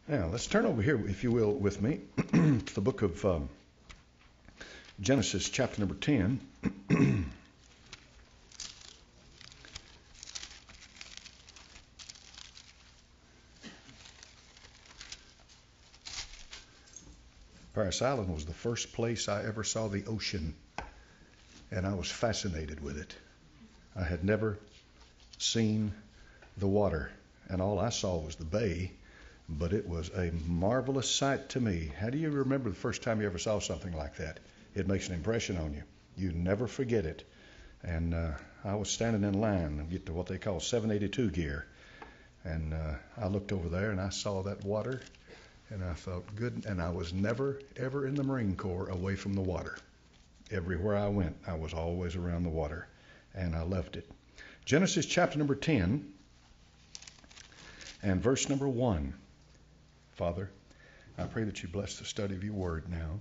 Now, let's turn over here, if you will, with me to the book of Genesis, chapter number 10. Paris Island was the first place I ever saw the ocean, and I was fascinated with it. I had never seen the water, and all I saw was the bay, but it was a marvelous sight to me. How do you remember the first time you ever saw something like that? It makes an impression on you. You never forget it. And I was standing in line to get to what they call 782 gear, and I looked over there and I saw that water, and I thought, good. And I was never, ever in the Marine Corps away from the water. Everywhere I went, I was always around the water, and I loved it. Genesis chapter number 10 and verse number 1. Father, I pray that you bless the study of your word now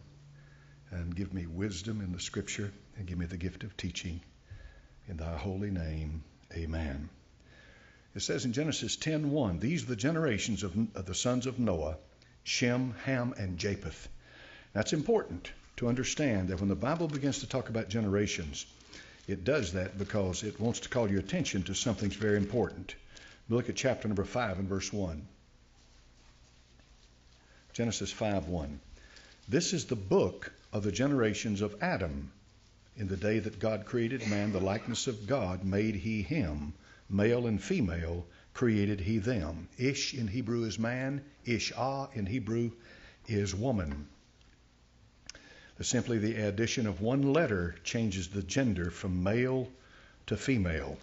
and give me wisdom in the scripture and give me the gift of teaching. In thy holy name, amen. It says in Genesis 10:1, these are the generations of the sons of Noah, Shem, Ham, and Japheth. That's important to understand that when the Bible begins to talk about generations, it does that because it wants to call your attention to something that's very important. Look at chapter number 5 and verse 1. Genesis 5:1. This is the book of the generations of Adam. In the day that God created man, the likeness of God made he him. Male and female created he them. Ish in Hebrew is man. Ishah in Hebrew is woman. Simply the addition of one letter changes the gender from male to female.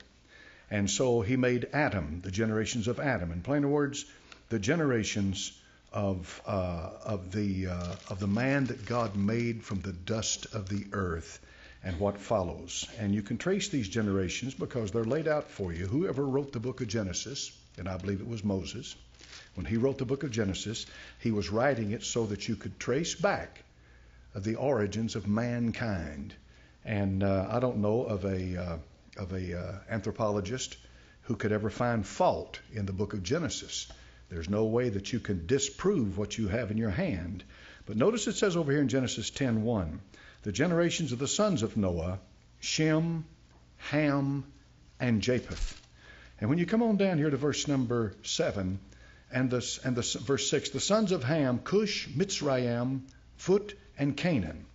And so he made Adam, the generations of Adam. In plain words, the generations of the man that God made from the dust of the earth and what follows. And you can trace these generations because they're laid out for you. Whoever wrote the book of Genesis, and I believe it was Moses, when he wrote the book of Genesis, he was writing it so that you could trace back the origins of mankind. And I don't know of a anthropologist who could ever find fault in the book of Genesis. There's no way that you can disprove what you have in your hand. But notice it says over here in Genesis 10:1, the generations of the sons of Noah, Shem, Ham, and Japheth. And when you come on down here to verse number 7 and verse 6, the sons of Ham, Cush, Mitzrayim, Phut, and Canaan.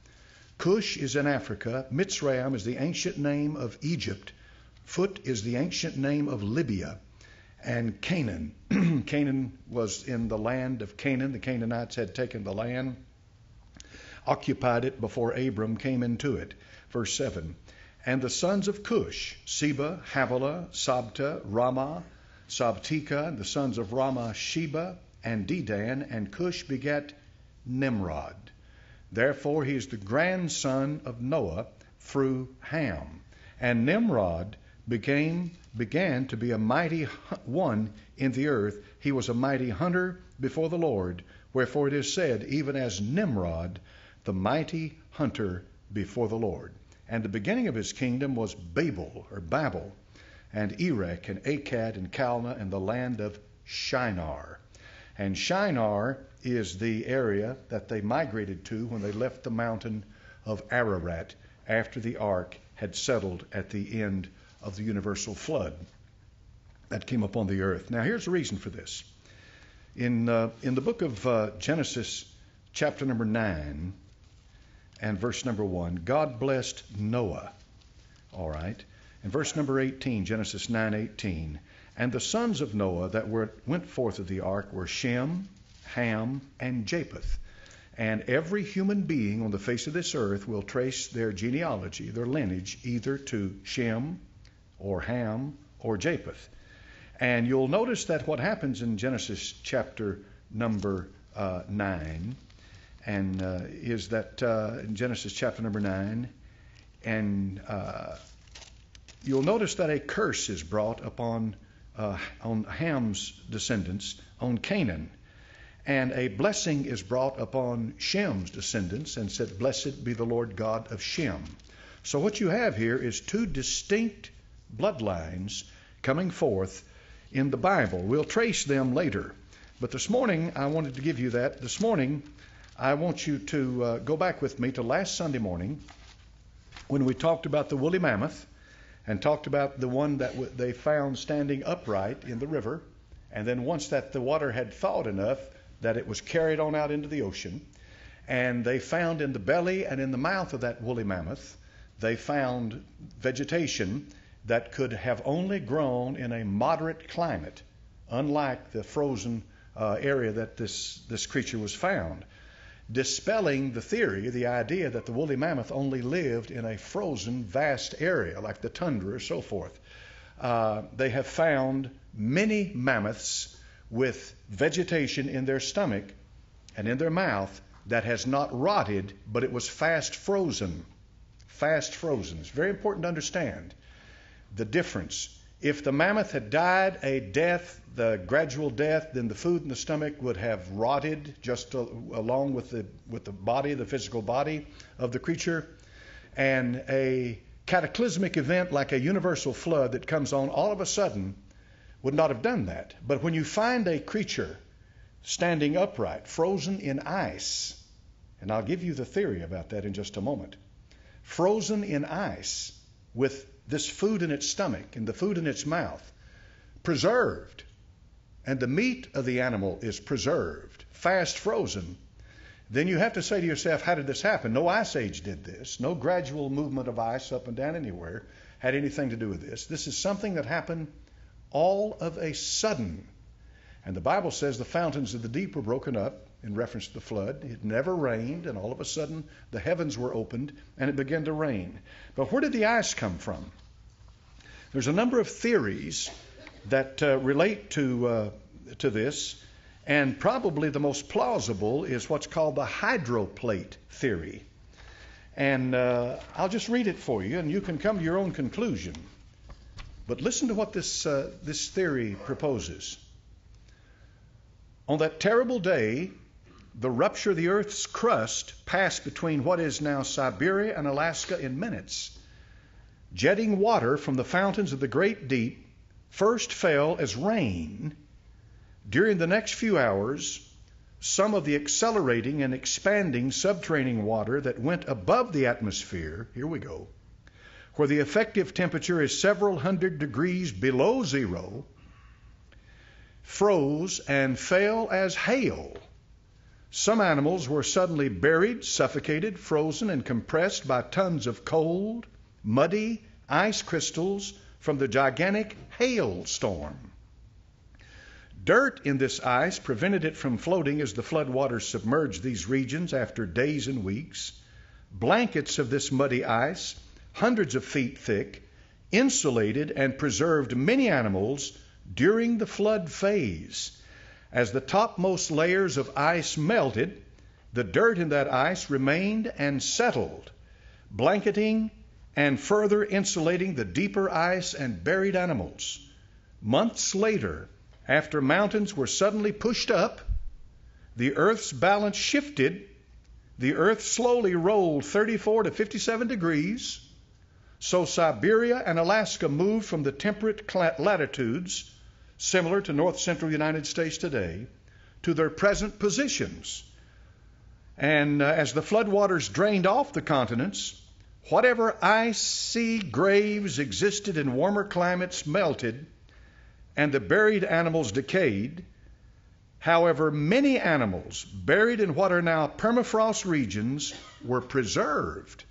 Cush is in Africa. Mitzrayim is the ancient name of Egypt. Phut is the ancient name of Libya. And Canaan. Canaan was in the land of Canaan. The Canaanites had taken the land, occupied it before Abram came into it. Verse 7. And the sons of Cush, Seba, Havilah, Sabta, Ramah, Sabtika, and the sons of Ramah, Sheba, and Dedan, and Cush begat Nimrod. Therefore he is the grandson of Noah through Ham. And Nimrod began to be a mighty one in the earth. He was a mighty hunter before the Lord. Wherefore it is said, even as Nimrod, the mighty hunter before the Lord. And the beginning of his kingdom was Babel, and Erech, and Akkad, and Calneh, and the land of Shinar. And Shinar is the area that they migrated to when they left the mountain of Ararat after the ark had settled at the end of the universal flood that came upon the earth. Now here's the reason for this. In the book of Genesis, chapter number 9 and verse number 1, God blessed Noah. All right. And verse number 18, Genesis 9:18, and the sons of Noah that went forth of the ark were Shem, Ham, and Japheth. And every human being on the face of this earth will trace their genealogy, their lineage, either to Shem or Ham or Japheth. And you'll notice that what happens in Genesis chapter number 9 and is that in Genesis chapter number 9, and you'll notice that a curse is brought upon on Ham's descendants, on Canaan. And a blessing is brought upon Shem's descendants and said, blessed be the Lord God of Shem. So what you have here is two distinct bloodlines coming forth in the Bible. We'll trace them later. But this morning, I wanted to give you that. This morning, I want you to go back with me to last Sunday morning when we talked about the woolly mammoth and talked about the one that they found standing upright in the river. And then once that the water had thawed enough that it was carried on out into the ocean, and they found in the belly and in the mouth of that woolly mammoth, they found vegetation that could have only grown in a moderate climate, unlike the frozen area that this creature was found, dispelling the theory, the idea that the woolly mammoth only lived in a frozen vast area like the tundra or so forth. They have found many mammoths with vegetation in their stomach and in their mouth that has not rotted, but it was fast frozen. Fast frozen. It's very important to understand the difference. If the mammoth had died a death, the gradual death, then the food in the stomach would have rotted just along with the body, the physical body of the creature. And a cataclysmic event like a universal flood that comes on all of a sudden would not have done that. But when you find a creature standing upright, frozen in ice, and I'll give you the theory about that in just a moment, frozen in ice with this food in its stomach and the food in its mouth, preserved, and the meat of the animal is preserved, fast frozen, then you have to say to yourself, how did this happen? No ice age did this. No gradual movement of ice up and down anywhere had anything to do with this. This is something that happened all of a sudden. And the Bible says the fountains of the deep were broken up in reference to the flood. It never rained, and all of a sudden the heavens were opened and it began to rain. But where did the ice come from? There's a number of theories that relate to this, and probably the most plausible is what's called the hydroplate theory. And I'll just read it for you, and you can come to your own conclusion. But listen to what this theory proposes. On that terrible day, the rupture of the Earth's crust passed between what is now Siberia and Alaska in minutes. Jetting water from the fountains of the great deep first fell as rain. During the next few hours, some of the accelerating and expanding subterranean water that went above the atmosphere, here we go, where the effective temperature is several hundred degrees below zero, froze and fell as hail. Some animals were suddenly buried, suffocated, frozen, and compressed by tons of cold, muddy ice crystals from the gigantic hailstorm. Dirt in this ice prevented it from floating as the floodwaters submerged these regions after days and weeks. Blankets of this muddy ice, hundreds of feet thick, insulated and preserved many animals during the flood phase. As the topmost layers of ice melted, the dirt in that ice remained and settled, blanketing and further insulating the deeper ice and buried animals. Months later, after mountains were suddenly pushed up, the Earth's balance shifted. The Earth slowly rolled 34 to 57 degrees. So Siberia and Alaska moved from the temperate latitudes, similar to north central United States today, to their present positions. And as the floodwaters drained off the continents, whatever icy graves existed in warmer climates melted, and the buried animals decayed. However, many animals buried in what are now permafrost regions were preserved.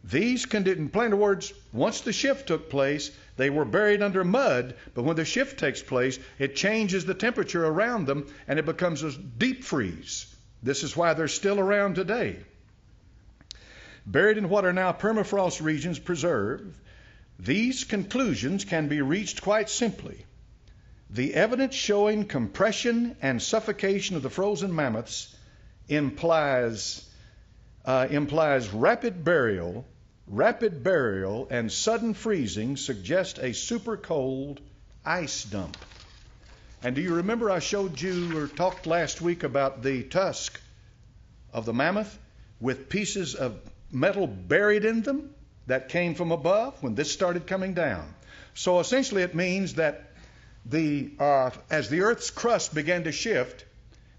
These in plain words, once the shift took place, they were buried under mud, but when the shift takes place, it changes the temperature around them and it becomes a deep freeze. This is why they're still around today. Buried in what are now permafrost regions preserved, these conclusions can be reached quite simply. The evidence showing compression and suffocation of the frozen mammoths implies rapid burial and sudden freezing suggest a super cold ice dump. And do you remember I showed you or talked last week about the tusk of the mammoth with pieces of metal buried in them that came from above when this started coming down? So essentially it means that as the earth's crust began to shift,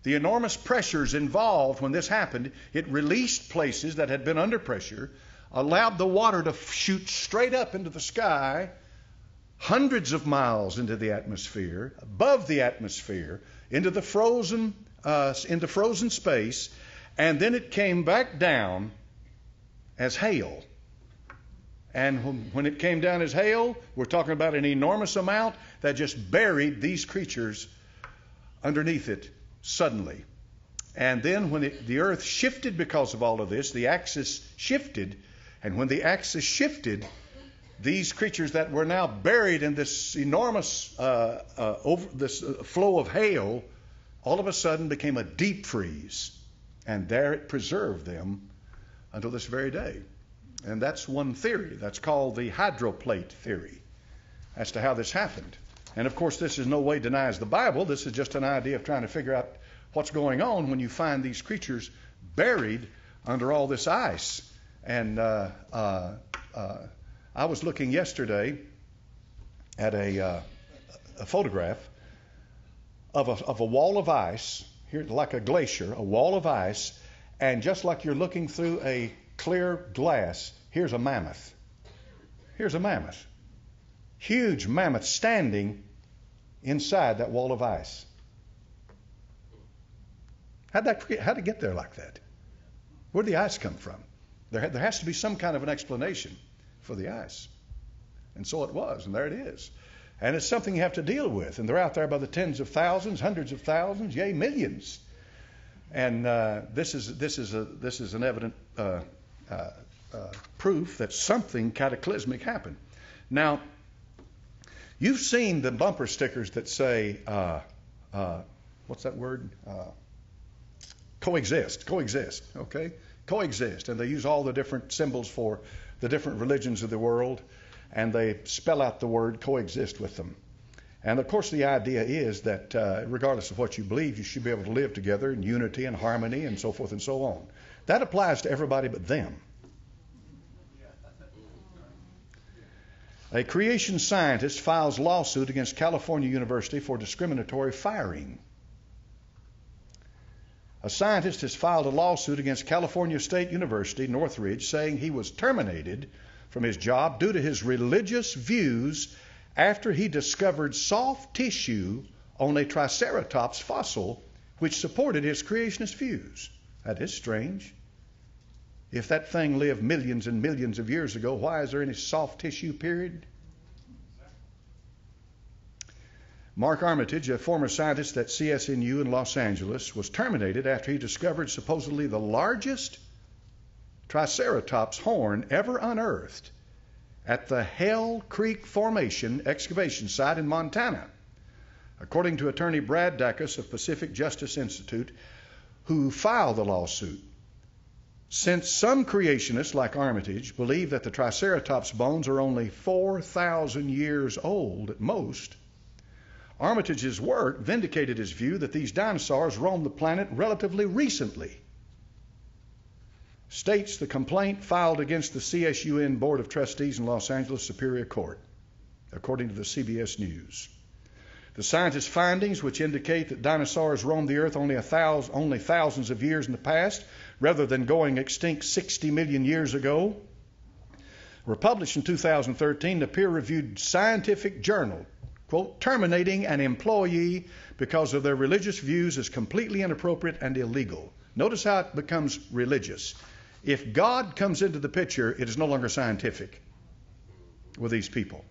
the enormous pressures involved when this happened, it released places that had been under pressure, allowed the water to shoot straight up into the sky, hundreds of miles into the atmosphere, above the atmosphere, into frozen space, and then it came back down as hail. And when it came down as hail, we're talking about an enormous amount that just buried these creatures underneath it suddenly. And then when the earth shifted because of all of this, the axis shifted. And when the axis shifted, these creatures that were now buried in this enormous flow of hail, all of a sudden became a deep freeze. And there it preserved them until this very day. And that's one theory. That's called the hydroplate theory as to how this happened. And of course, this in no way denies the Bible. This is just an idea of trying to figure out what's going on when you find these creatures buried under all this ice. And I was looking yesterday at a photograph of a wall of ice, here like a glacier, a wall of ice, and just like you're looking through a clear glass, here's a mammoth. Here's a mammoth. Huge mammoth standing inside that wall of ice. How'd it get there like that? Where'd the ice come from? There has to be some kind of an explanation for the ice. And so it was, and there it is. And it's something you have to deal with. And they're out there by the tens of thousands, hundreds of thousands, yea, millions. And this is an evident proof that something cataclysmic happened. Now, you've seen the bumper stickers that say, what's that word? Coexist, okay? Coexist. And they use all the different symbols for the different religions of the world, and they spell out the word coexist with them. And of course, the idea is that regardless of what you believe, you should be able to live together in unity and harmony and so forth and so on. That applies to everybody but them. A creation scientist files lawsuit against California University for discriminatory firing. A scientist has filed a lawsuit against California State University, Northridge, saying he was terminated from his job due to his religious views after he discovered soft tissue on a Triceratops fossil which supported his creationist views. That is strange. If that thing lived millions and millions of years ago, why is there any soft tissue, period? Mark Armitage, a former scientist at CSNU in Los Angeles, was terminated after he discovered supposedly the largest Triceratops horn ever unearthed at the Hell Creek Formation excavation site in Montana, according to attorney Brad Dacus of Pacific Justice Institute, who filed the lawsuit. Since some creationists, like Armitage, believe that the Triceratops bones are only 4,000 years old at most, Armitage's work vindicated his view that these dinosaurs roamed the planet relatively recently. States the complaint filed against the CSUN Board of Trustees in Los Angeles Superior Court, according to the CBS News. The scientist's findings, which indicate that dinosaurs roamed the earth only thousands of years in the past, rather than going extinct 60 million years ago, were published in 2013 in a peer-reviewed scientific journal, quote, terminating an employee because of their religious views as completely inappropriate and illegal. Notice how it becomes religious. If God comes into the picture, it is no longer scientific with these people.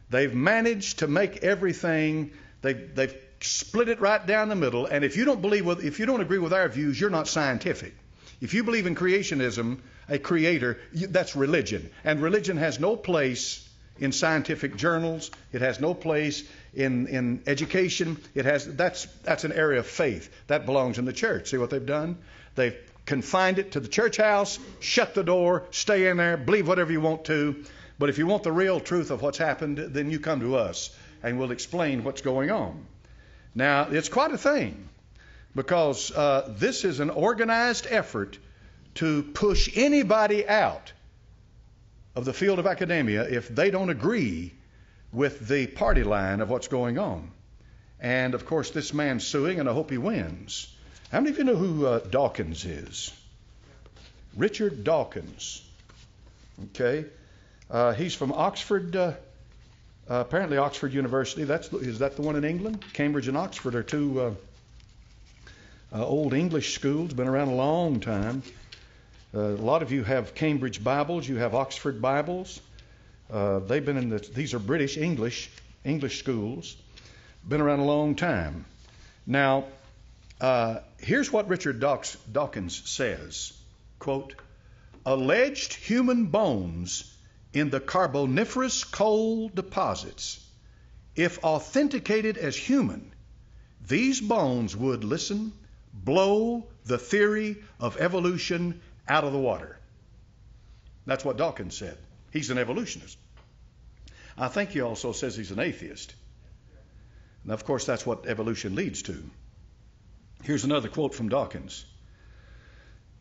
They've managed to make everything, they've split it right down the middle, and if you don't agree with our views, you're not scientific. If you believe in creationism, a creator, that's religion. And religion has no place in scientific journals. It has no place in education. That's an area of faith. That belongs in the church. See what they've done? They've confined it to the church house, shut the door, stay in there, believe whatever you want to. But if you want the real truth of what's happened, then you come to us and we'll explain what's going on. Now, it's quite a thing, because this is an organized effort to push anybody out of the field of academia if they don't agree with the party line of what's going on. And, of course, this man's suing, and I hope he wins. How many of you know who Dawkins is? Richard Dawkins. Okay. He's from Oxford, apparently Oxford University. Is that the one in England? Cambridge and Oxford are two old English schools, been around a long time. A lot of you have Cambridge Bibles. You have Oxford Bibles. They've been these are British English schools. Been around a long time. Now, here's what Richard Dawkins says. Quote, alleged human bones in the Carboniferous coal deposits, if authenticated as human, these bones would, blow the theory of evolution out of the water. That's what Dawkins said. He's an evolutionist. I think he also says he's an atheist. And of course, that's what evolution leads to. Here's another quote from Dawkins.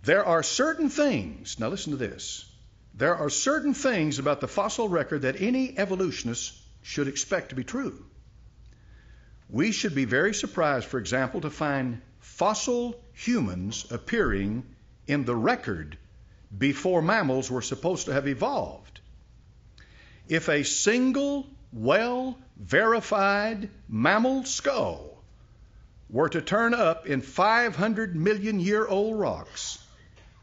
There are certain things, now listen to this, there are certain things about the fossil record that any evolutionist should expect to be true. We should be very surprised, for example, to find fossil humans appearing in the record before mammals were supposed to have evolved. If a single well-verified mammal skull were to turn up in 500 million year old rocks,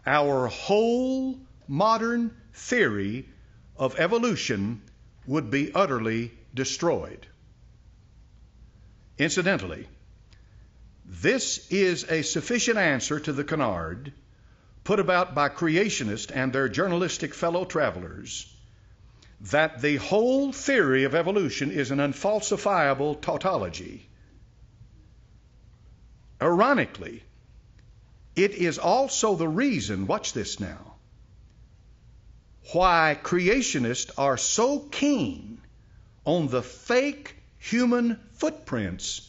our whole modern theory of evolution would be utterly destroyed. Incidentally, this is a sufficient answer to the canard put about by creationists and their journalistic fellow travelers that the whole theory of evolution is an unfalsifiable tautology. Ironically, it is also the reason, watch this now, why creationists are so keen on the fake human footprints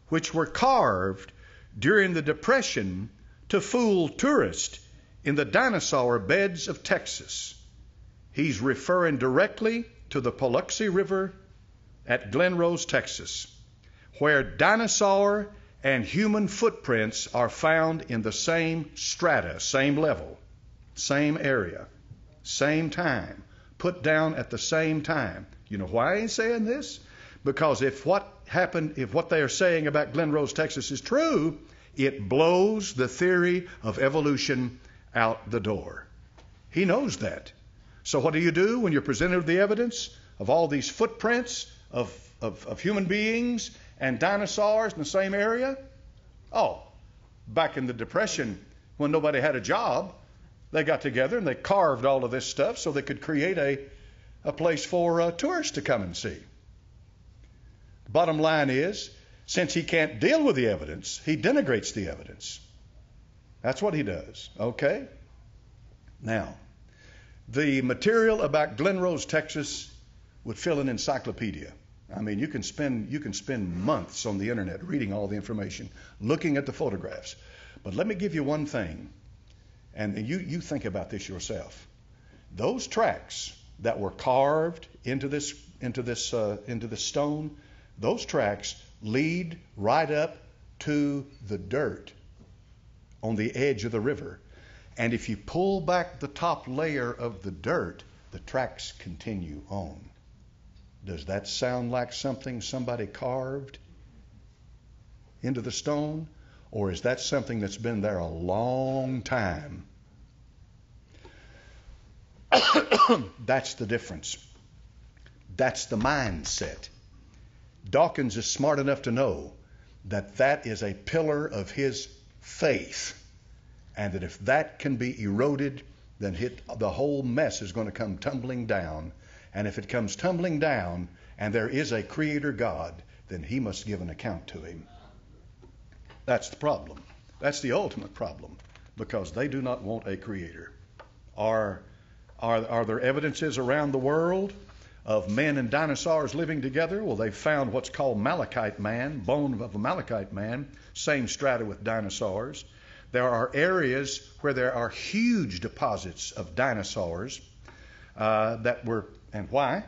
which were carved during the Depression to fool tourists in the dinosaur beds of Texas. He's referring directly to the Paluxy River at Glen Rose, Texas, where dinosaur and human footprints are found in the same strata, same level, same area, same time, put down at the same time. You know why he's saying this? Because if what they are saying about Glen Rose, Texas is true, it blows the theory of evolution out the door. He knows that. So what do you do when you're presented with the evidence of all these footprints of human beings and dinosaurs in the same area? Oh, back in the Depression when nobody had a job, they got together and they carved all of this stuff so they could create a place for tourists to come and see. Bottom line is, since he can't deal with the evidence, he denigrates the evidence. That's what he does. Okay? Now, the material about Glen Rose, Texas would fill an encyclopedia. I mean, you can spend months on the internet reading all the information, looking at the photographs. But let me give you one thing, and you think about this yourself. Those tracks that were carved into this stone, those tracks lead right up to the dirt on the edge of the river. And if you pull back the top layer of the dirt, the tracks continue on. Does that sound like something somebody carved into the stone? Or is that something that's been there a long time? That's the difference. That's the mindset. Dawkins is smart enough to know that that is a pillar of his faith, and that if that can be eroded, then the whole mess is going to come tumbling down. And if it comes tumbling down and there is a creator God, then he must give an account to him. That's the problem. That's the ultimate problem, because they do not want a creator. Are there evidences around the world of men and dinosaurs living together? Well, they've found what's called Malachite man, bone of a Malachite man, same strata with dinosaurs. There are areas where there are huge deposits of dinosaurs that were, and why?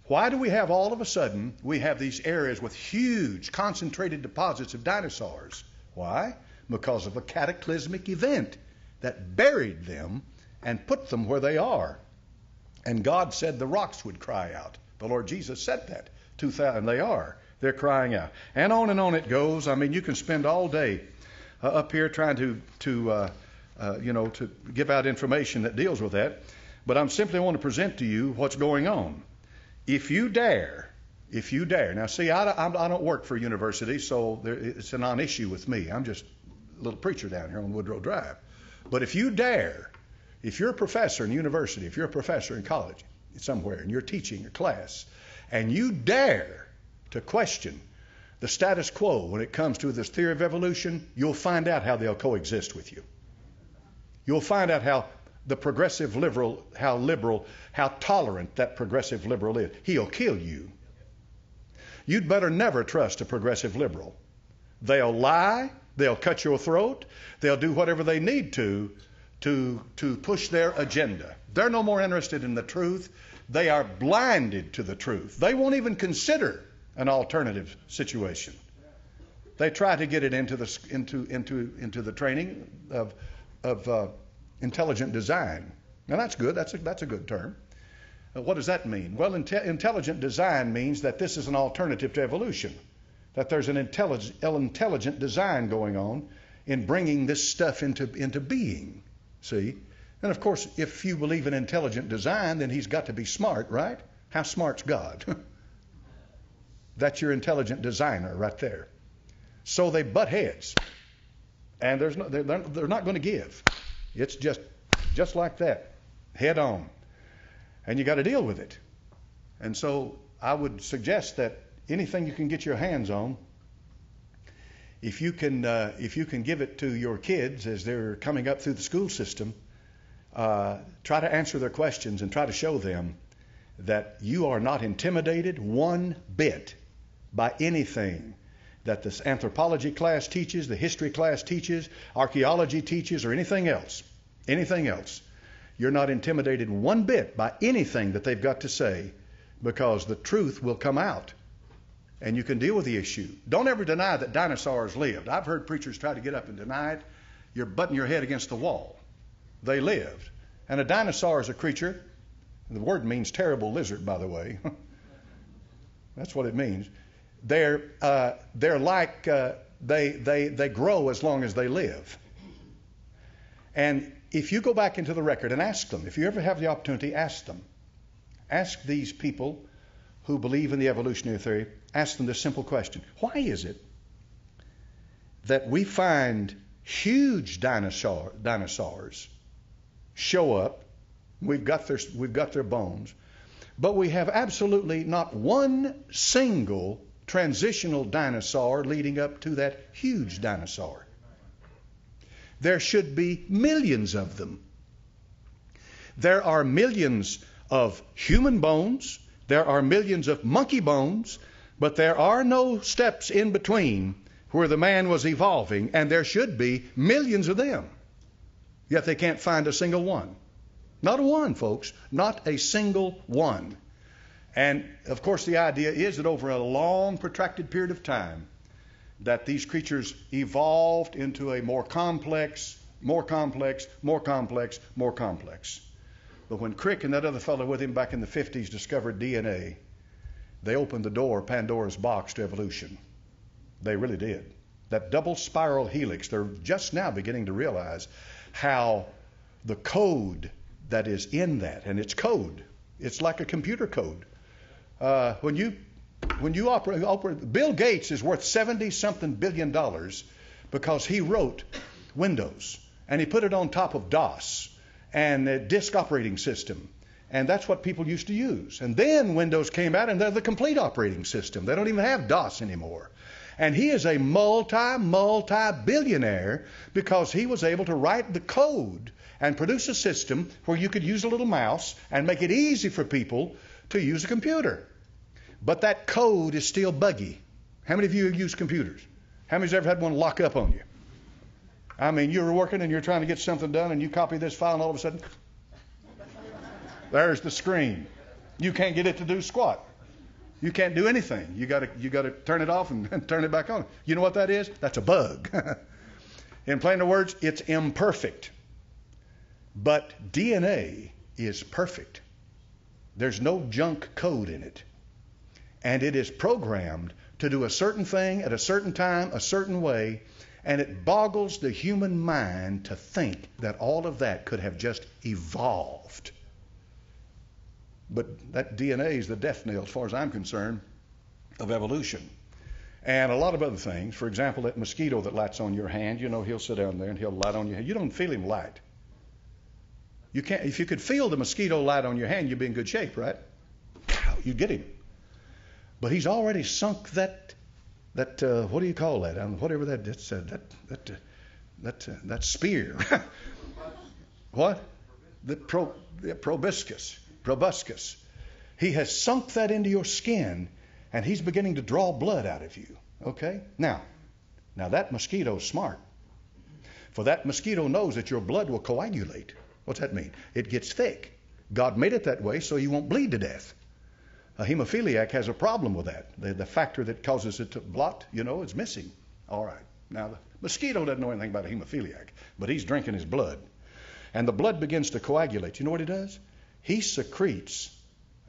Why do we have all of a sudden, we have these areas with huge concentrated deposits of dinosaurs? Why? Because of a cataclysmic event that buried them and put them where they are. And God said the rocks would cry out. The Lord Jesus said that. 2,000, they are. They're crying out. And on it goes. I mean, you can spend all day up here trying to give out information that deals with that. But I simply want to present to you what's going on. If you dare, now see, I don't work for a university, so it's a non-issue with me. I'm just a little preacher down here on Woodrow Drive. But if you dare, if you're a professor in university, if you're a professor in college somewhere, and you're teaching a class, and you dare to question the status quo when it comes to this theory of evolution, you'll find out how they'll coexist with you. You'll find out how the progressive liberal, how tolerant that progressive liberal is. He'll kill you. You'd better never trust a progressive liberal. They'll lie, they'll cut your throat, they'll do whatever they need to push their agenda. They're no more interested in the truth. They are blinded to the truth. They won't even consider an alternative situation. They try to get it into the training of intelligent design. Now that's good. That's a good term. What does that mean? Well, intelligent design means that this is an alternative to evolution. That there's an intelligent design going on in bringing this stuff into being. See? And of course, if you believe in intelligent design, then he's got to be smart, right? How smart's God? That's your intelligent designer right there. So they butt heads. And they're not going to give. It's just like that, head on. And you got to deal with it. And so I would suggest that anything you can get your hands on, if you can give it to your kids as they're coming up through the school system, try to answer their questions and try to show them that you are not intimidated one bit by anything that this anthropology class teaches, the history class teaches, archaeology teaches, or anything else. Anything else. You're not intimidated one bit by anything that they've got to say, because the truth will come out and you can deal with the issue. Don't ever deny that dinosaurs lived. I've heard preachers try to get up and deny it. You're butting your head against the wall. They lived. And a dinosaur is a creature. The word means terrible lizard, by the way. That's what it means. They're like they grow as long as they live. And if you go back into the record and ask them, if you ever have the opportunity, ask them. Ask these people who believe in the evolutionary theory, ask them this simple question. Why is it that we find huge dinosaurs show up, we've got their bones, but we have absolutely not one single transitional dinosaur leading up to that huge dinosaur? There should be millions of them. There are millions of human bones. There are millions of monkey bones. But there are no steps in between where the man was evolving, and there should be millions of them. Yet they can't find a single one. Not a one, folks. Not a single one. And, of course, the idea is that over a long, protracted period of time, that these creatures evolved into a more complex. But when Crick and that other fellow with him back in the 50s discovered DNA, they opened the door, Pandora's box, to evolution. They really did. That double spiral helix, they're just now beginning to realize how the code that is in that, and it's code. It's like a computer code. When you operate, Bill Gates is worth $70-something billion because he wrote Windows and he put it on top of DOS and a disk operating system. And that's what people used to use. And then Windows came out and they're the complete operating system. They don't even have DOS anymore. And he is a multi-billionaire because he was able to write the code and produce a system where you could use a little mouse and make it easy for people to use a computer. But that code is still buggy. How many of you use computers? How many's ever had one lock up on you? I mean, you were working and you're trying to get something done and you copy this file and all of a sudden, there's the screen. You can't get it to do squat. You can't do anything. You got to turn it off and turn it back on. You know what that is? That's a bug. In plain words, it's imperfect. But DNA is perfect. There's no junk code in it. And it is programmed to do a certain thing at a certain time, a certain way, and it boggles the human mind to think that all of that could have just evolved. But that DNA is the death knell, as far as I'm concerned, of evolution. And a lot of other things. For example, that mosquito that lights on your hand, he'll sit down there and he'll light on your hand. You don't feel him light. You can't. If you could feel the mosquito light on your hand, you'd be in good shape, right? You'd get him. But he's already sunk that what do you call that? Whatever that spear. What? The proboscis. He has sunk that into your skin, and he's beginning to draw blood out of you. Okay? Now that mosquito's smart. For that mosquito knows that your blood will coagulate. What's that mean? It gets thick. God made it that way so you won't bleed to death. A hemophiliac has a problem with that. The factor that causes it to blot, is missing. All right. Now, the mosquito doesn't know anything about a hemophiliac, but he's drinking his blood. And the blood begins to coagulate. You know what he does? He secretes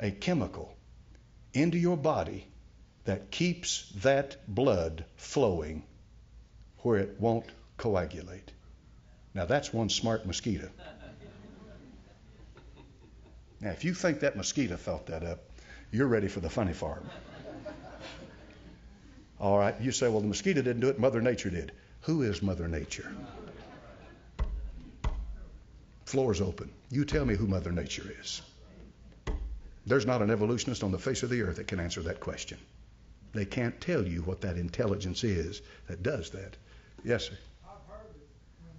a chemical into your body that keeps that blood flowing where it won't coagulate. Now, that's one smart mosquito. Now, if you think that mosquito thought that up, you're ready for the funny farm. All right, you say, well, the mosquito didn't do it, Mother Nature did. Who is Mother Nature? Floor's open. You tell me who Mother Nature is. There's not an evolutionist on the face of the earth that can answer that question. They can't tell you what that intelligence is that does that. Yes, sir. I've heard it when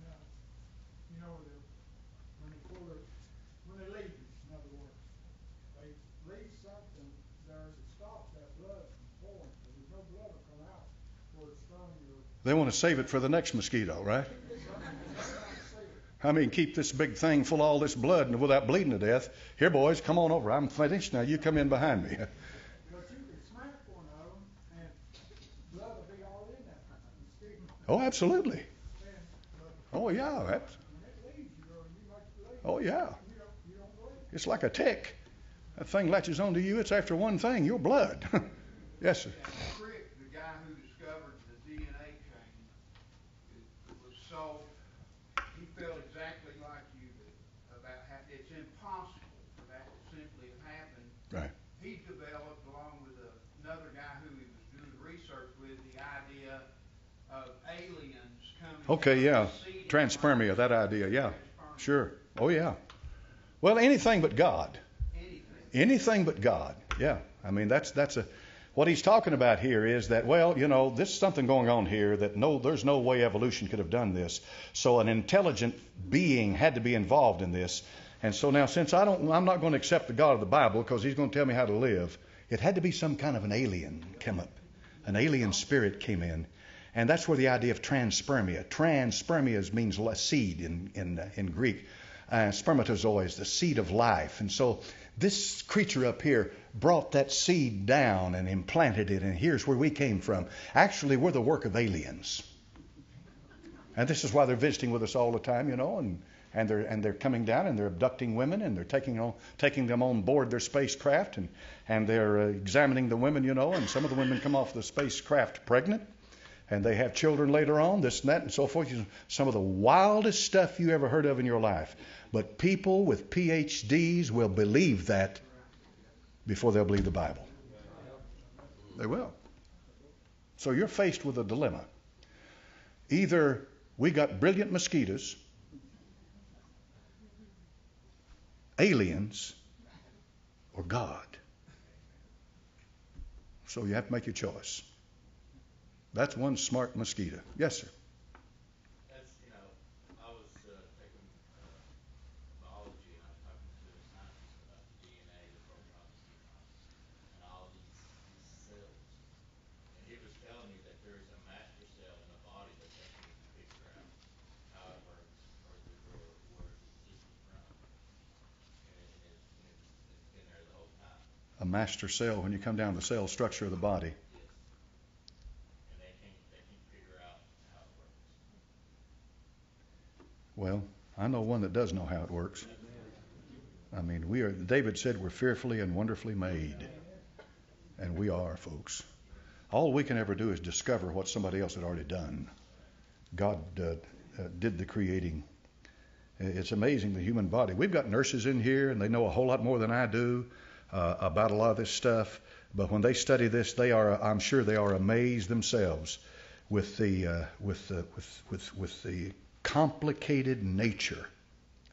they leave, in other words. They leave something there that stops that blood from flowing. There's no blood will come out where it's from your... They want to save it for the next mosquito, right? I mean, keep this big thing full of all this blood and without bleeding to death. Here, boys, come on over. I'm finished. Now you come in behind me. But you can smack one of them and blood will be all in that mosquito. Oh, absolutely. Oh, yeah. When it leaves you, Oh, yeah. you don't bleed. It's like a tick. That thing latches onto you. It's after one thing, your blood. Yes, sir. Crick, the guy who discovered the DNA chain, it was so, he felt exactly like you about how it's impossible for that to simply have happened. Right. He developed, along with another guy who he was doing research with, the idea of aliens coming. Okay, yeah. Transpermia, that idea, yeah. Sure. Oh, yeah. Well, anything but God. Anything but God. Yeah. I mean, that's what he's talking about here is that, well, there's something going on here that there's no way evolution could have done this. So an intelligent being had to be involved in this. And so now, since I'm not going to accept the God of the Bible because he's going to tell me how to live, it had to be some kind of an alien come up. An alien spirit came in. And that's where the idea of transpermia. Transpermia means seed in Greek. Spermatozoa is the seed of life. And so this creature up here brought that seed down and implanted it, and here's where we came from. Actually, we're the work of aliens. And this is why they're visiting with us all the time, and they're coming down and they're abducting women, and they're taking them on board their spacecraft, and they're examining the women, and some of the women come off the spacecraft pregnant, and they have children later on, this and that and so forth. Some of the wildest stuff you ever heard of in your life. But people with PhDs will believe that before they'll believe the Bible. They will. So you're faced with a dilemma. Either we got brilliant mosquitoes, aliens, or God. So you have to make your choice. That's one smart mosquito. Yes, sir. That's, I was taking biology, and I was talking to a scientist about the DNA, the protons, and all these cells. And he was telling me that there is a master cell in the body that they can't figure out how it works or where it's existed from. And it's been there the whole time. A master cell when you come down the cell structure of the body. Yes. And they can't figure out how it works. Well, I know one that does know how it works. I mean, David said we're fearfully and wonderfully made. And we are, folks. All we can ever do is discover what somebody else had already done. God did the creating. It's amazing, the human body. We've got nurses in here, and they know a whole lot more than I do about a lot of this stuff. But when they study this, I'm sure they are amazed themselves with the complicated nature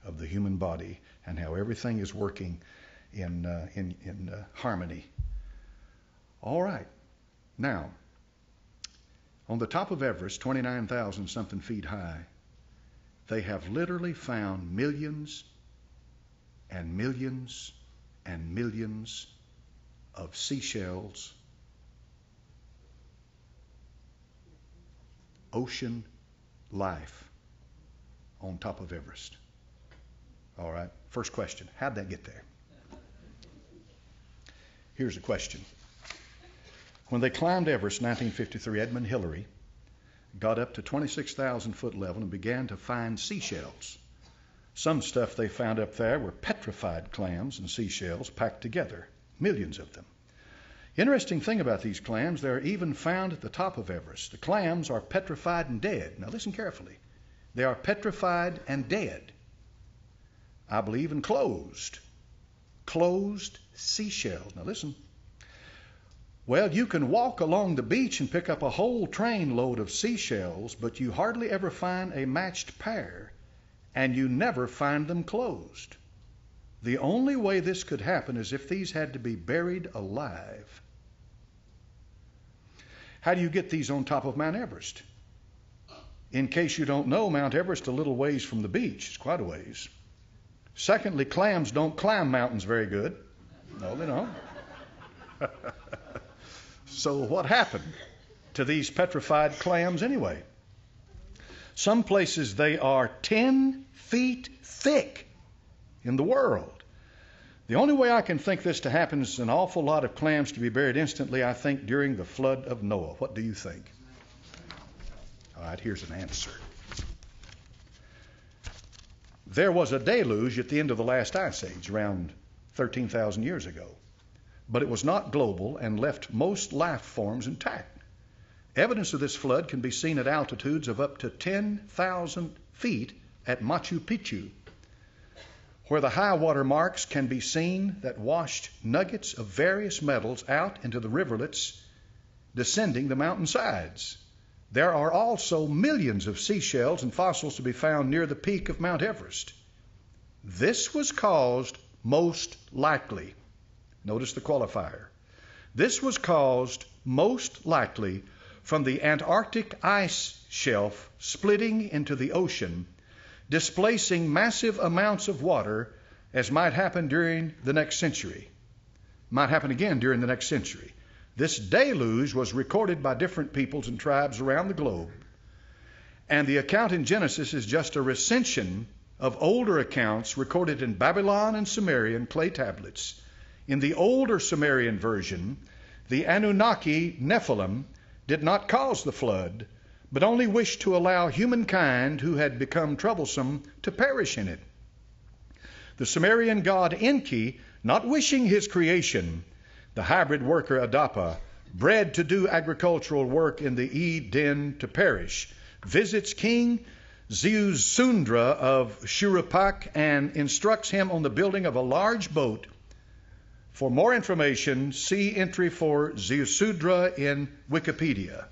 of the human body and how everything is working in harmony. All right. Now, on the top of Everest, 29,000 something feet high, they have literally found millions and millions and millions of seashells, ocean life on top of Everest. All right. First question, how'd that get there? Here's a question. When they climbed Everest in 1953, Edmund Hillary got up to 26,000 foot level and began to find seashells. Some stuff they found up there were petrified clams and seashells packed together, millions of them. Interesting thing about these clams, they're even found at the top of Everest. The clams are petrified and dead. Now listen carefully. They are petrified and dead. I believe in closed seashells. Now listen. Well, you can walk along the beach and pick up a whole train load of seashells, but you hardly ever find a matched pair, and you never find them closed. The only way this could happen is if these had to be buried alive. How do you get these on top of Mount Everest? In case you don't know, Mount Everest a little ways from the beach. It's quite a ways. Secondly, clams don't climb mountains very good. No, they don't. So what happened to these petrified clams anyway? Some places they are 10 feet thick in the world. The only way I can think this to happen is an awful lot of clams to be buried instantly, I think, during the flood of Noah. What do you think? All right, here's an answer. There was a deluge at the end of the last ice age, around 13,000 years ago. But it was not global and left most life forms intact. Evidence of this flood can be seen at altitudes of up to 10,000 feet at Machu Picchu, where the high water marks can be seen that washed nuggets of various metals out into the rivulets descending the mountainsides. There are also millions of seashells and fossils to be found near the peak of Mount Everest. This was caused most likely. Notice the qualifier. This was caused most likely from the Antarctic ice shelf splitting into the ocean, displacing massive amounts of water, as might happen during the next century. Might happen again during the next century. This deluge was recorded by different peoples and tribes around the globe. And the account in Genesis is just a recension of older accounts recorded in Babylon and Sumerian clay tablets. In the older Sumerian version, the Anunnaki Nephilim did not cause the flood, but only wished to allow humankind who had become troublesome to perish in it. The Sumerian god Enki, not wishing his creation, the hybrid worker Adapa, bred to do agricultural work in the Eden to perish, visits King Zeusundra of Shurupak and instructs him on the building of a large boat. For more information, see entry for Zeusundra in Wikipedia.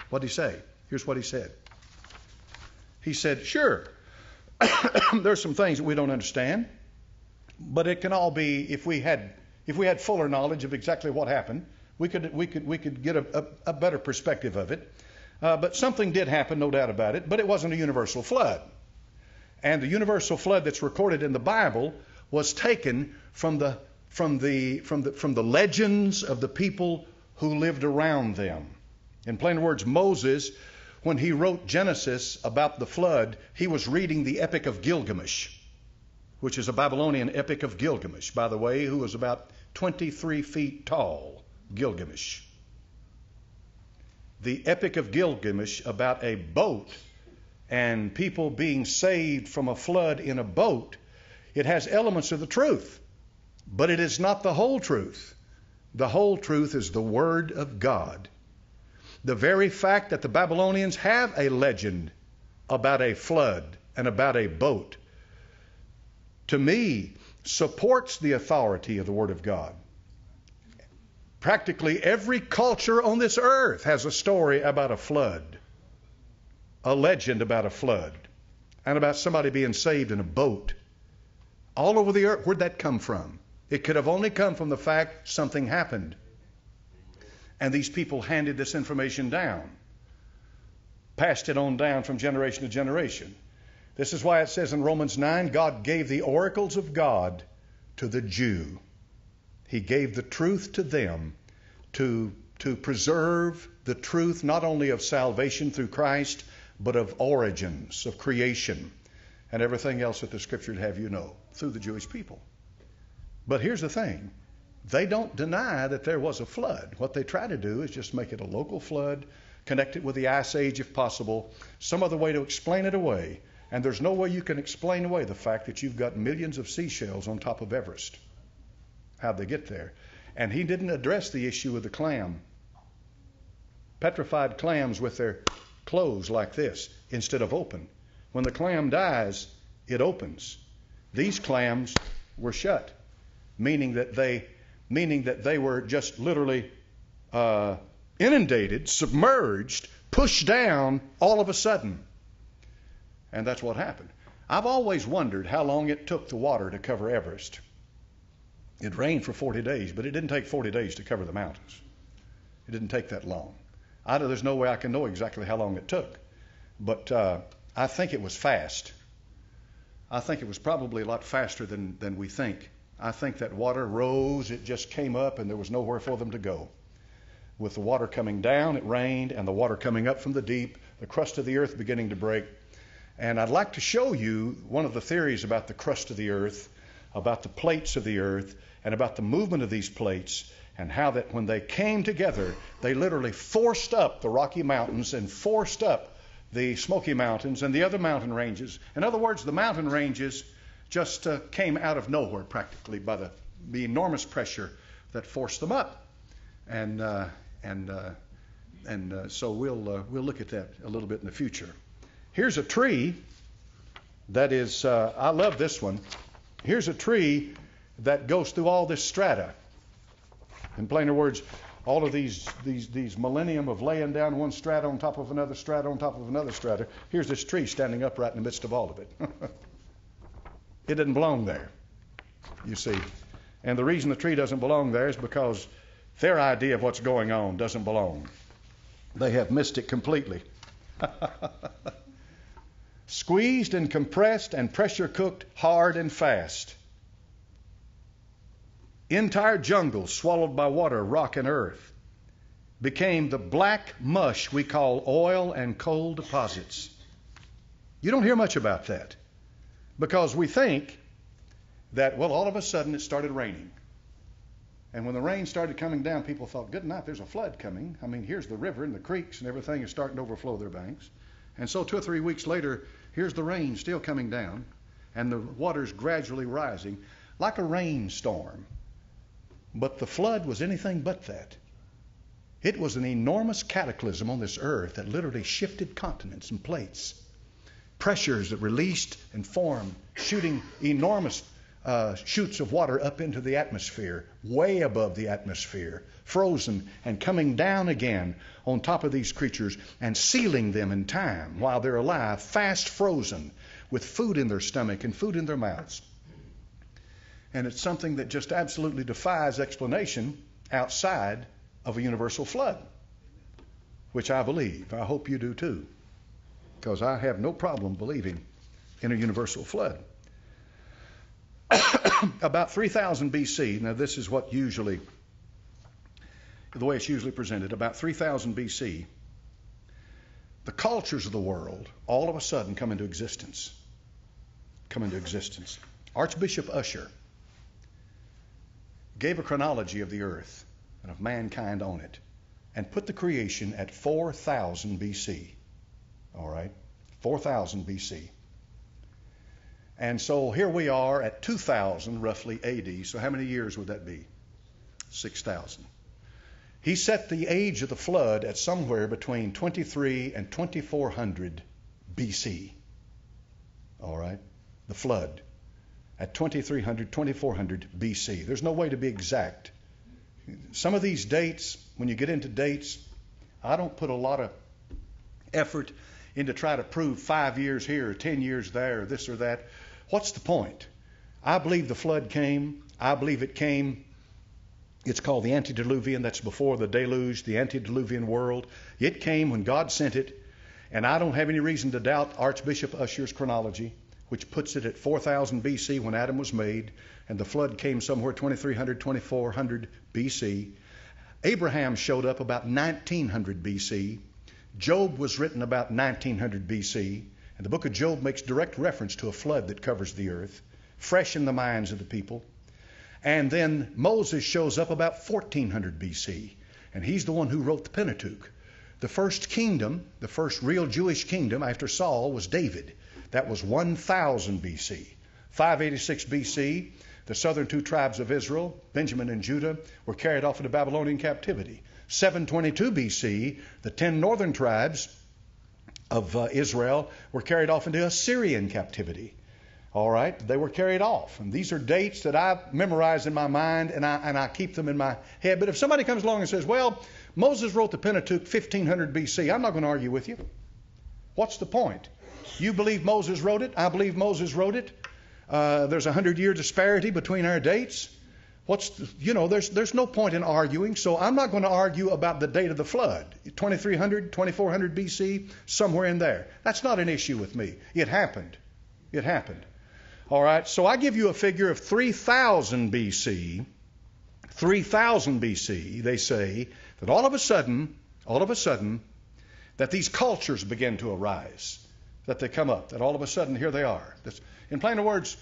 What did he say? Here's what he said. He said, sure, there's some things that we don't understand, but it can all be, if we had fuller knowledge of exactly what happened, we could get a better perspective of it. But something did happen, no doubt about it, but it wasn't a universal flood. And the universal flood that's recorded in the Bible was taken from the legends of the people who lived around them. In plain words, Moses, when he wrote Genesis about the flood, he was reading the Epic of Gilgamesh. which is a Babylonian epic of Gilgamesh, by the way, who was about 23 feet tall, Gilgamesh. The epic of Gilgamesh about a boat and people being saved from a flood in a boat, it has elements of the truth, but it is not the whole truth. The whole truth is the Word of God. The very fact that the Babylonians have a legend about a flood and about a boat, to me, supports the authority of the Word of God. Practically every culture on this earth has a story about a flood, a legend about a flood, and about somebody being saved in a boat. All over the earth. Where'd that come from? It could have only come from the fact something happened. And these people handed this information down, passed it on down from generation to generation. This is why it says in Romans 9, God gave the oracles of God to the Jew. He gave the truth to them to preserve the truth not only of salvation through Christ, but of origins, of creation, and everything else that the Scripture would have you know, through the Jewish people. But here's the thing. They don't deny that there was a flood. What they try to do is just make it a local flood, connect it with the Ice Age if possible, some other way to explain it away. And there's no way you can explain away the fact that you've got millions of seashells on top of Everest. How'd they get there? And he didn't address the issue of the clam. Petrified clams with their closed like this instead of open. When the clam dies, it opens. These clams were shut, meaning that they were just literally inundated, submerged, pushed down all of a sudden. And that's what happened. I've always wondered how long it took the water to cover Everest. It rained for 40 days, but it didn't take 40 days to cover the mountains. It didn't take that long. There's no way I can know exactly how long it took. But I think it was fast. I think it was probably a lot faster than we think. I think that water rose, it just came up, and there was nowhere for them to go. With the water coming down, it rained, and the water coming up from the deep, the crust of the earth beginning to break. And I'd like to show you one of the theories about the crust of the earth, about the plates of the earth, and about the movement of these plates, and how that when they came together, they literally forced up the Rocky Mountains and forced up the Smoky Mountains and the other mountain ranges. In other words, the mountain ranges just came out of nowhere practically by the enormous pressure that forced them up. And so we'll look at that a little bit in the future. Here's a tree that is, I love this one. Here's a tree that goes through all this strata. In plainer words, all of these millennium of laying down one strata on top of another strata on top of another strata. Here's this tree standing upright in the midst of all of it. It didn't belong there, you see. And the reason the tree doesn't belong there is because their idea of what's going on doesn't belong. They have missed it completely. Squeezed and compressed and pressure cooked hard and fast. Entire jungles swallowed by water, rock, and earth became the black mush we call oil and coal deposits. You don't hear much about that because we think that, well, all of a sudden it started raining. And when the rain started coming down, people thought, good night, there's a flood coming. I mean, here's the river and the creeks and everything is starting to overflow their banks. And so 2 or 3 weeks later, here's the rain still coming down and the water's gradually rising like a rainstorm. But the flood was anything but that. It was an enormous cataclysm on this earth that literally shifted continents and plates. Pressures that released and formed, shooting enormous shoots of water up into the atmosphere, way above the atmosphere, frozen and coming down again on top of these creatures and sealing them in time while they're alive, fast frozen, with food in their stomach and food in their mouths. And it's something that just absolutely defies explanation outside of a universal flood, which I believe. I hope you do too, because I have no problem believing in a universal flood. About 3000 BC, now this is what usually, the way it's usually presented, about 3000 BC, the cultures of the world all of a sudden come into existence. Archbishop Usher gave a chronology of the earth and of mankind on it and put the creation at 4,000 BC. All right? 4,000 BC. And so here we are at 2,000 roughly AD. So how many years would that be? 6,000. He set the age of the flood at somewhere between 23 and 2400 BC. All right? The flood at 2300, 2400 BC. There's no way to be exact. Some of these dates, when you get into dates, I don't put a lot of effort into try to prove 5 years here or 10 years there or this or that. What's the point? I believe the flood came. I believe it came. It's called the antediluvian. That's before the deluge, the antediluvian world. It came when God sent it. And I don't have any reason to doubt Archbishop Usher's chronology, which puts it at 4000 BC when Adam was made, and the flood came somewhere 2300, 2400 BC. Abraham showed up about 1900 BC. Job was written about 1900 BC. And the book of Job makes direct reference to a flood that covers the earth, fresh in the minds of the people. And then Moses shows up about 1400 BC, and he's the one who wrote the Pentateuch. The first kingdom, the first real Jewish kingdom after Saul was David. That was 1000 BC. 586 BC, the southern two tribes of Israel, Benjamin and Judah, were carried off into Babylonian captivity. 722 BC, the 10 northern tribes of Israel were carried off into Assyrian captivity. All right, they were carried off. And these are dates that I memorize in my mind, and I keep them in my head. But if somebody comes along and says, well, Moses wrote the Pentateuch 1500 BC, I'm not going to argue with you. What's the point? You believe Moses wrote it. I believe Moses wrote it. There's a 100-year disparity between our dates. There's no point in arguing. So I'm not going to argue about the date of the flood, 2300, 2400 BC, somewhere in there. That's not an issue with me. It happened. It happened. All right. So I give you a figure of 3000 BC. 3000 BC, they say that all of a sudden, that these cultures begin to arise, that they come up, that all of a sudden here they are. In plain words,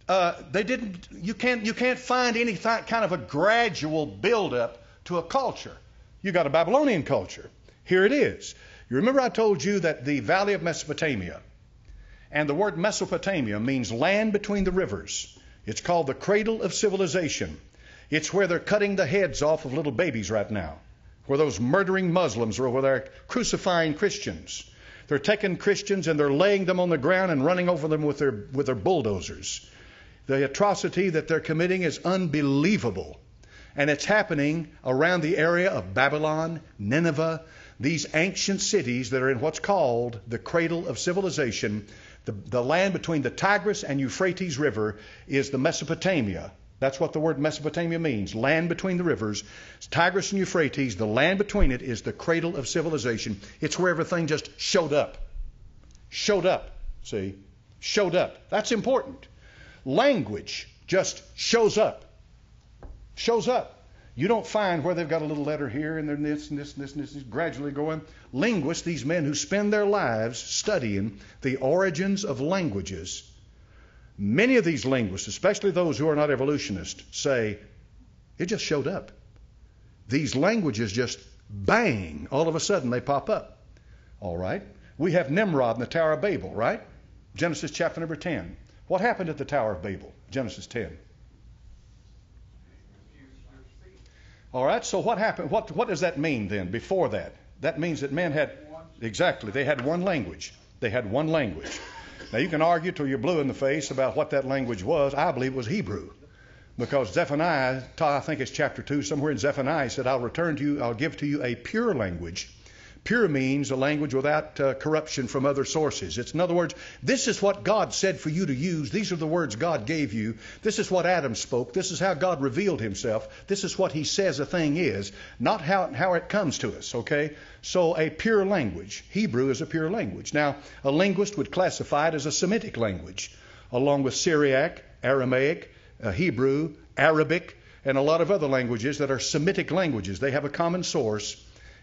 you can't find any kind of a gradual buildup to a culture. You got a Babylonian culture. Here it is. You remember I told you that the valley of Mesopotamia, and the word Mesopotamia means land between the rivers. It's called the cradle of civilization. It's where they're cutting the heads off of little babies right now, where those murdering Muslims are, where they're crucifying Christians. They're taking Christians and they're laying them on the ground and running over them with their bulldozers. The atrocity that they're committing is unbelievable. And it's happening around the area of Babylon, Nineveh, these ancient cities that are in what's called the cradle of civilization. The land between the Tigris and Euphrates River is the Mesopotamia. That's what the word Mesopotamia means, land between the rivers. Tigris and Euphrates, the land between it is the cradle of civilization. It's where everything just showed up. Showed up, see? Showed up. That's important. Language just shows up. Shows up. You don't find where they've got a little letter here and then this and this and this and this, gradually going. Linguists, these men who spend their lives studying the origins of languages, many of these linguists, especially those who are not evolutionists, say it just showed up. These languages just bang, all of a sudden they pop up. All right. We have Nimrod in the Tower of Babel, right? Genesis chapter number 10. What happened at the Tower of Babel? Genesis 10. All right, so what happened? What does that mean then before that? That means that men had, exactly, they had one language. They had one language. Now you can argue till you're blue in the face about what that language was. I believe it was Hebrew. Because Zephaniah, I think it's chapter 2, somewhere in Zephaniah, said, I'll give to you a pure language. Pure means a language without corruption from other sources. It's, in other words, this is what God said for you to use. These are the words God gave you. This is what Adam spoke. This is how God revealed himself. This is what he says a thing is, not how it comes to us, okay? So a pure language. Hebrew is a pure language. Now, a linguist would classify it as a Semitic language, along with Syriac, Aramaic, Hebrew, Arabic, and a lot of other languages that are Semitic languages. They have a common source,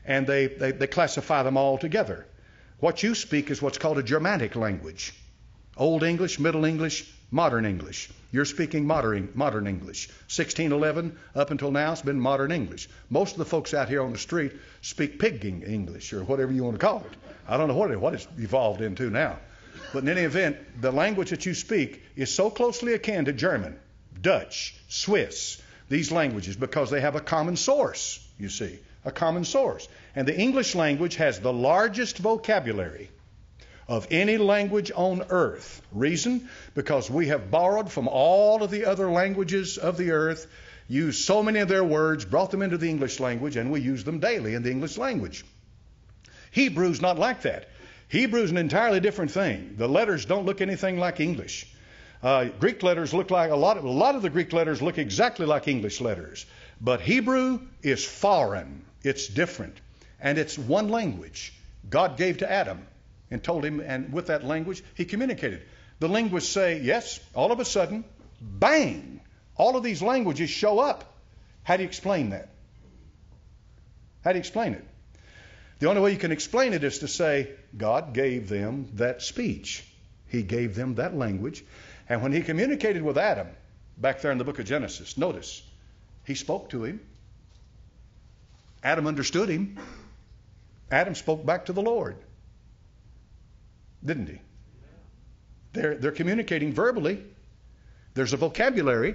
and they classify them all together. What you speak is what's called a Germanic language. Old English, Middle English, Modern English. You're speaking modern English. 1611 up until now it's been modern English. Most of the folks out here on the street speak pigging English or whatever you want to call it. I don't know what it's evolved into now. But in any event, the language that you speak is so closely akin to German, Dutch, Swiss, these languages, because they have a common source, you see, a common source. And the English language has the largest vocabulary of any language on earth. Reason? Because we have borrowed from all of the other languages of the earth, used so many of their words, brought them into the English language, and we use them daily in the English language. Hebrew's not like that. Hebrew's an entirely different thing. The letters don't look anything like English. Greek letters look like a lot of the Greek letters look exactly like English letters. But Hebrew is foreign. It's different. And it's one language God gave to Adam and told him, and with that language, he communicated. The linguists say, yes, all of a sudden, bang, all of these languages show up. How do you explain that? How do you explain it? The only way you can explain it is to say, God gave them that speech. He gave them that language. And when he communicated with Adam, back there in the book of Genesis, notice, he spoke to him. Adam understood him. Adam spoke back to the Lord. Didn't he? They're communicating verbally. There's a vocabulary.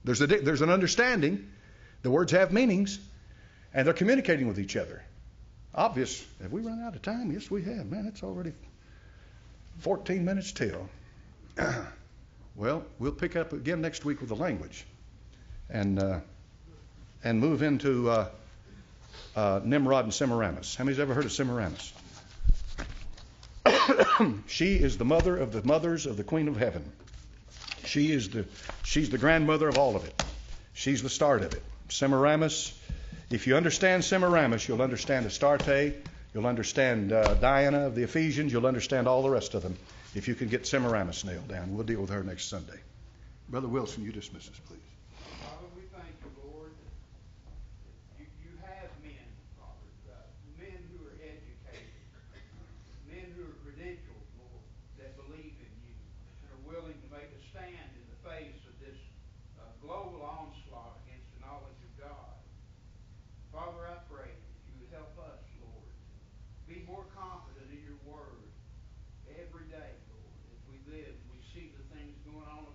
There's an understanding. The words have meanings. And they're communicating with each other. Obvious. Have we run out of time? Yes, we have. Man, it's already 14 minutes till. Well, we'll pick up again next week with the language and move into Nimrod and Semiramis. How many's ever heard of Semiramis? She is the mother of the mothers of the Queen of Heaven. She's the grandmother of all of it. She's the start of it. Semiramis. If you understand Semiramis, you'll understand Astarte, you'll understand Diana of the Ephesians, you'll understand all the rest of them. If you can get Semiramis nailed down, we'll deal with her next Sunday. Brother Wilson, you dismiss us, please. Father, we thank you, Lord. You have men, Father, men who are educated, men who are credentialed, Lord, that believe in you and are willing to make a stand in the face of this global onslaught against the knowledge of God. Father, I pray that you would help us, Lord, be more confident in your word every day, Lord, as we live, we see the things going on